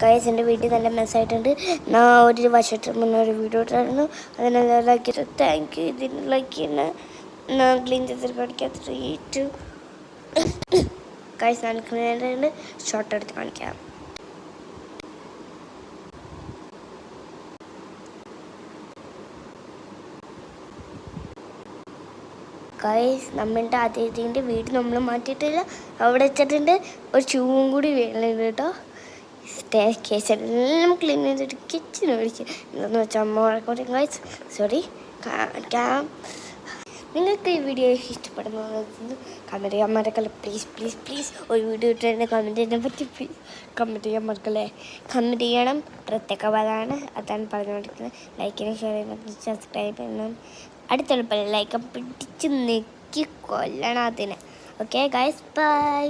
Guys എൻ്റെ വീട്ടിൽ നല്ല മെസ്സായിട്ടുണ്ട്. ഞാൻ ഒരു വർഷത്തിന് മുന്നേ ഒരു വീഡിയോ ഇട്ടായിരുന്നു, അതിനെല്ലാം ലൈക്ക് ചെയ്തു. Thank you. ഇതിന് ലൈക്ക് ചെയ്യുന്ന ഞാൻ ക്ലീൻ ചെയ്തിട്ട് കാണിക്കാം. 3, 2 ഗൈസ് ഞാൻ ക്ലീൻ ഷോർട്ട് എടുത്ത് കാണിക്കാം. ഗൈസ് നമ്മളുടെ അതിഥിൻ്റെ വീട് നമ്മൾ മാറ്റിയിട്ടില്ല, അവിടെ വെച്ചിട്ടുണ്ട്. ഒരു ഷൂവും കൂടി വീഴുന്നുണ്ട് കേട്ടോ. സ്റ്റെയർ കേസ് എല്ലാം ക്ലീൻ ചെയ്തിട്ട് കിച്ചൺ ഒഴിച്ച് എന്താണെന്ന് വെച്ചാൽ അമ്മ വഴക്കൂടി. ഗൈസ് സോറി കാണിക്കാം. നിങ്ങൾക്ക് ഈ വീഡിയോ ഇഷ്ടപ്പെടുന്നത് കമൻറ്റ് ചെയ്യാൻ മറക്കല്ലേ. പ്ലീസ് പ്ലീസ് പ്ലീസ് ഒരു വീഡിയോ ഇട്ട് കമൻറ്റ് ചെയ്യാൻ പറ്റി. പ്ലീസ് കമൻറ്റ് ചെയ്യാൻ മറക്കല്ലേ. കമൻറ്റ് ചെയ്യണം, പ്രത്യേകമാണ്. അതാണ് പറഞ്ഞുകൊണ്ടിരിക്കുന്നത്. ലൈക്ക് ചെയ്യണം, ഷെയർ ചെയ്യണം, സബ്സ്ക്രൈബ് ചെയ്യണം. അടുത്തുള്ള ലൈക്ക് പിടിച്ച് നെക്കി കൊല്ലണം അതിനെ. Okay guys, by.